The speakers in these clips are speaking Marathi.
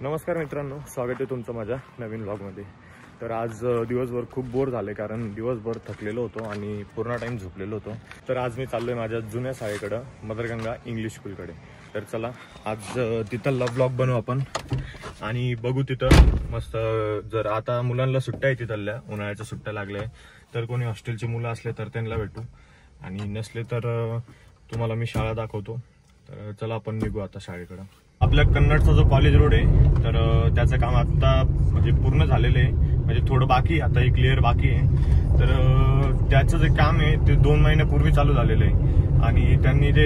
नमस्कार मित्रांनो, स्वागत आहे तुमचं माझ्या नवीन व्लॉगमध्ये। तर आज दिवसभर खूप बोर झाले कारण दिवसभर थकलेलो होतो आणि पूर्ण टाइम झोपलेलो होतो। तर आज मी चाललोय माझ्या जुन्या शाळेकडे, मदरगंगा इंग्लिश स्कूलकडे। तर चला आज तिथला व्लॉग बनवू आपण आणि बघू तिथं मस्त। जर आता मुलांना सुट्ट्या आहे तिथल्या, उन्हाळ्याच्या सुट्ट्या लागल्या तर कोणी हॉस्टेलची मुलं असले तर त्यांना भेटू आणि नसले तर तुम्हाला मी शाळा दाखवतो। तर चला आपण निघू आता शाळेकडे। आपल्या कन्नडचा जो कॉलेज रोड आहे तर त्याचं काम आता म्हणजे पूर्ण झालेलं आहे, म्हणजे थोडं बाकी आहे, आता एक लेअर बाकी आहे। तर त्याचं जे काम आहे ते 2 महिन्यापूर्वी चालू झालेलं आहे आणि त्यांनी ते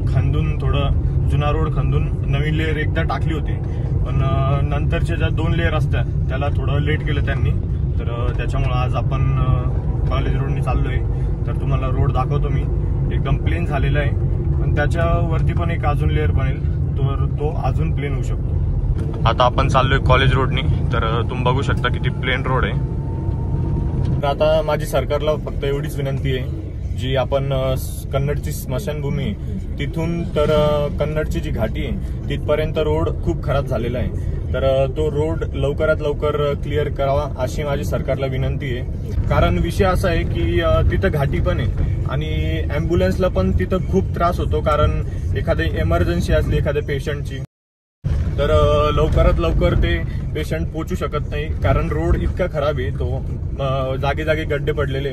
खंदून थोडं जुना रोड खंदून नवीन लेअर एकदा टाकली होती, पण नंतरच्या ज्या 2 लेअर असतात त्याला थोडं लेट केलं त्यांनी। तर त्याच्यामुळे आज आपण कॉलेज रोडने चाललोय। तर तुम्हाला रोड दाखवतो मी, एकदम प्लेन झालेला आहे, पण त्याच्यावरती पण एक अजून लेअर बनेल, तर तो अजून प्लेन होऊ शकतो। आता आपण चाललोय कॉलेज रोडनी, तर तुम्ही बघू शकता किती प्लेन रोड आहे। तर आता माझी सरकारला फक्त एवढीच विनंती आहे, जी आपण कन्नडची स्मशानभूमी तिथून तर कन्नडची जी घाटी आहे तिथपर्यंत रोड खूप खराब झालेला आहे। तर तो रोड लवकरात लवकर क्लिअर करावा अशी माझी सरकारला विनंती आहे। कारण विषय असा आहे की तिथं घाटी पण आहे आणि ॲम्ब्युलन्सला पण तिथं खूप त्रास होतो, कारण एखादी इमर्जन्सी असली एखाद्या पेशंटची तर लवकरात लवकर ते पेशंट पोहोचू शकत नाही, कारण रोड इतका खराब आहे, तो जागी जागी गड्डे पडलेले।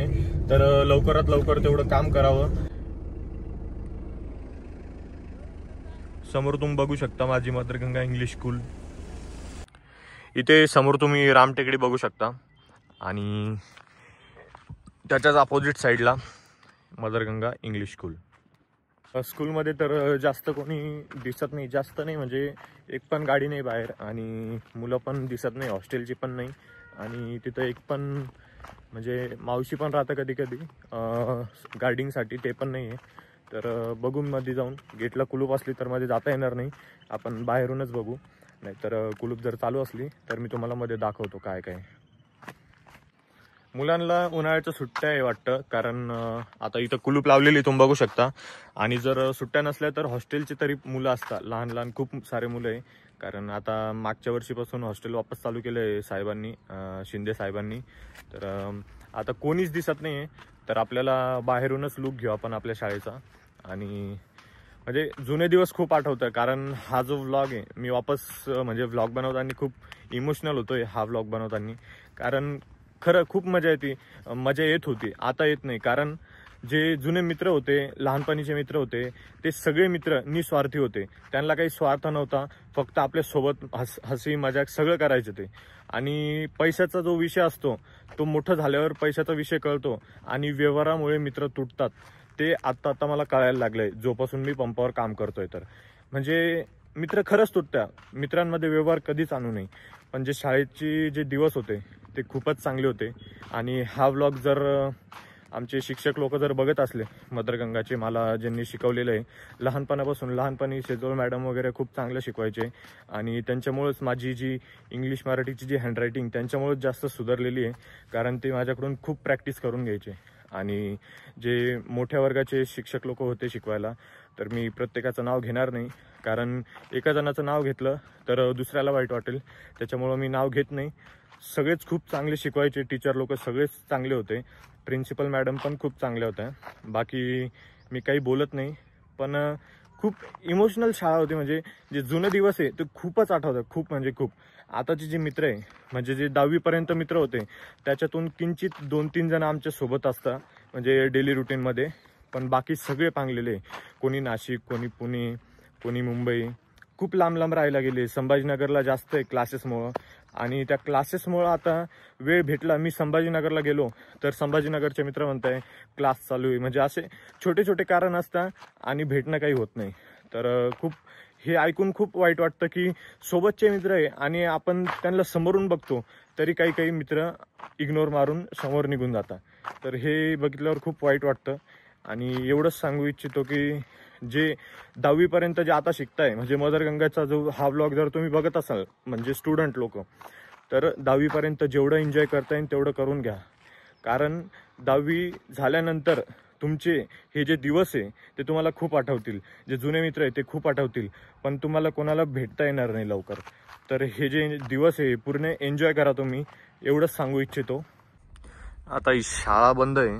तर लवकरात लवकर तेवढं काम करावं। समोर तुम्ही बघू शकता माझी मदरगंगा इंग्लिश स्कूल। इथे समोर तुम्ही रामटेकडी बघू शकता आणि त्याच्याच अपोजिट साईडला मदरगंगा इंग्लिश स्कूल। स्कूलमध्ये तर जास्त कोणी दिसत नाही, जास्त नाही म्हणजे एक पण गाडी नाही बाहेर आणि मुलं पण दिसत नाही, हॉस्टेलची पण नाही आणि तिथं एक पण म्हणजे मावशी पण राहतं कधी कधी गार्डिंगसाठी, ते पण नाही आहे। तर बघू मध्ये जाऊन, गेटला कुलूप असली तर मध्ये जाता येणार नाही, आपण बाहेरूनच बघू, नाहीतर कुलूप जर चालू असली तर मी तुम्हाला मध्ये दाखवतो काय काय। मुलांना उन्हाळ्याच्या सुट्ट्या आहे वाटतं, कारण आता इथं कुलूप लावलेली तुम्ही बघू शकता आणि जर सुट्ट्या नसल्या तर हॉस्टेलची तरी मुलं असतात, लहान लहान खूप सारे मुलं आहे। कारण आता मागच्या वर्षीपासून हॉस्टेल वापस चालू केलं आहे साहेबांनी, शिंदे साहेबांनी। तर आता कोणीच दिसत नाही आहे, तर आपल्याला बाहेरूनच लुक घेऊ आपण आपल्या शाळेचा। आणि म्हणजे जुने दिवस खूप आठवतं, कारण हा जो व्लॉग आहे मी वापस म्हणजे व्लॉग बनवताना खूप इमोशनल होतोय हा व्लॉग बनवताना, कारण खरं खूप मजा येत होती, आता येत नाही। कारण जे जुने मित्र होते, लहानपणीचे मित्र होते, ते सगळे मित्र निस्वार्थी होते, त्यांना काही स्वार्थ नव्हता, फक्त आपल्या सोबत हसी मजाक सगळं करायचे ते। आणि पैशाचा जो विषय असतो तो मोठं झाल्यावर पैशाचा विषय कळतो आणि व्यवहारामुळे मित्र तुटतात, ते आता मला कळायला लागलंय जोपासून मी पंपावर काम करतोय। तर म्हणजे मित्र खरंच तुटतात, मित्रांमध्ये व्यवहार कधीच आणू नये। पण जे शाळेचे जे दिवस होते ते खूपच चांगले होते आणि हा व्लॉग जर आमचे शिक्षक लोक जर बघत असले मदरगंगाचे, मला ज्यांनी शिकवलेलं आहे लहानपणापासून, लहानपणी शेजोळ मॅडम वगैरे खूप चांगलं शिकवायचे आणि त्यांच्यामुळेच माझी जी इंग्लिश मराठीची जी हँडरायटिंग त्यांच्यामुळेच जास्त सुधारलेली आहे, कारण ते माझ्याकडून खूप प्रॅक्टिस करून घ्यायचे। आणि जे मोठ्या वर्गाचे शिक्षक लोक होते शिकवायला, तर मी प्रत्येकाचं नाव घेणार नाही, कारण एका जणाचं नाव घेतलं तर दुसऱ्याला वाईट वाटेल, त्याच्यामुळं मी नाव घेत नाही। सगळेच खूप चांगले शिकवायचे, टीचर लोक सगळेच चांगले होते, प्रिन्सिपल मॅडम पण खूप चांगल्या होत्या। बाकी मी काही बोलत नाही, पण खूप इमोशनल शाळा होती, म्हणजे जे जुने दिवस आहे ते खूपच आठवतं, खूप म्हणजे खूप। आताचे जे मित्र आहे म्हणजे जे 10वी पर्यंत मित्र होते त्याच्यातून किंचित 2-3 जण आमच्या सोबत असतात म्हणजे डेली रुटीनमध्ये, पण बाकी सगळे पांगलेले, कोणी नाशिक, कोणी पुणे, कोणी मुंबई, खूप लांब लांब राहायला गेले। संभाजीनगरला जास्त आहे क्लासेसमुळं, आणि त्या क्लासेसमुळं आता वेळ भेटला, मी संभाजीनगरला गेलो तर संभाजीनगरचे मित्र म्हणताय क्लास चालू आहे, म्हणजे असे छोटे छोटे कारण असतात आणि भेटणं काही होत नाही। तर खूप हे ऐकून खूप वाईट वाटतं की सोबतचे मित्र आहे आणि आपण त्यांना समोरून बघतो तरी काही काही मित्र इग्नोर मारून समोर निघून जातात। तर हे बघितल्यावर खूप वाईट वाटतं आणि एवढंच सांगू इच्छितो की जे 10वी पर्यंत जे आता शिकताय, म्हणजे मदरगंगाचा जो हा व्लॉग जर तुम्ही बघत असाल म्हणजे स्टुडंट लोक, तर 10वी पर्यंत जेवढं एन्जॉय करता येईल तेवढं करून घ्या, कारण 10वी झाल्यानंतर तुमचे हे जे दिवस आहे ते तुम्हाला खूप आठवतील, जे जुने मित्र आहे ते खूप आठवतील, पण तुम्हाला कोणाला भेटता येणार नाही लवकर. तर हे जे दिवस आहे पूर्ण एन्जॉय करा तुम्ही, एवढंच सांगू इच्छितो. आता ही शाळा बंद आहे,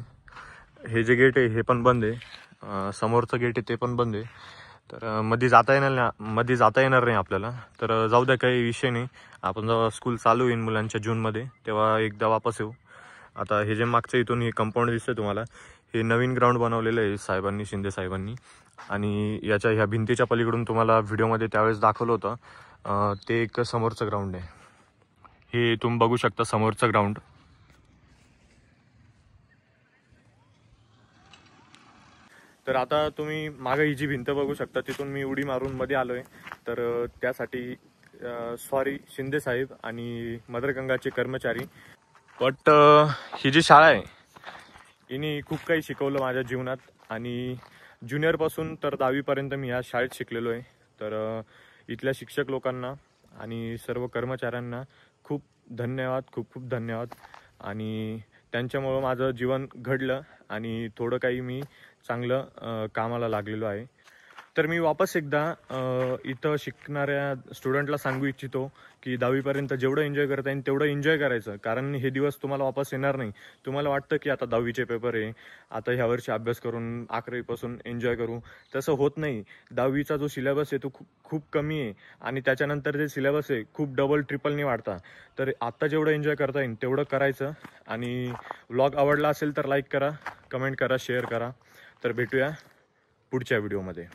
हे जे गेट आहे हे पण बंद आहे, समोरचं गेट आहे ते पण बंद आहे. तर मध्ये जाता येणार नाही आपल्याला. तर जाऊ द्या, काही विषय नाही. आपण जेव्हा स्कूल चालू होईल मुलांच्या जूनमध्ये तेव्हा एकदा वापस येऊ. आता हे जे मागचं इथून हे कंपाऊंड दिसतंय तुम्हाला, हे नवीन ग्राउंड बनवलेलं आहे साहेबांनी, शिंदे साहेबांनी. आणि याच्या ह्या भिंतीच्या पलीकडून तुम्हाला व्हिडिओमध्ये त्यावेळेस दाखवलं होतं, ते एक समोरचं ग्राउंड आहे. हे तुम्ही बघू शकता समोरचं ग्राउंड. तर आता तुम्ही मागे ही जी भिंत बघू शकता तिथून मी उडी मारून मध्ये आलोय. तर त्यासाठी सॉरी शिंदे साहेब आणि मदरगंगाचे कर्मचारी. बट ही जी शाळा आहे हिने खूप काही शिकवलं माझ्या जीवनात. आणि ज्युनियरपासून तर 10वीपर्यंत मी या शाळेत शिकलेलो आहे. तर इथल्या शिक्षक लोकांना आणि सर्व कर्मचाऱ्यांना खूप धन्यवाद, खूप खूप धन्यवाद. आणि त्यांच्यामुळं माझं जीवन घडलं आणि थोडं काही मी चांगलं कामाला लागलेलो आहे. तर मी वापस एकदा इथं शिकणाऱ्या स्टुडंटला सांगू इच्छितो की 10वीपर्यंत जेवढं एन्जॉय करता येईल तेवढं एन्जॉय करायचं, कारण हे दिवस तुम्हाला वापस येणार नाही. तुम्हाला वाटतं की आता 10वीचे पेपर आहे, आता ह्या वर्षी अभ्यास करून 11वीपासून एन्जॉय करू, तसं होत नाही. 10वीचा जो सिलेबस आहे तो खूप कमी आहे आणि त्याच्यानंतर जे सिलेबस आहे खूप डबल ट्रिपलने वाढता. तर आत्ता जेवढं एन्जॉय करता येईल तेवढं करायचं. आणि व्लॉग आवडला असेल तर लाईक करा, कमेंट करा, शेअर करा. तर भेटूया पुढच्या व्हिडिओमध्ये.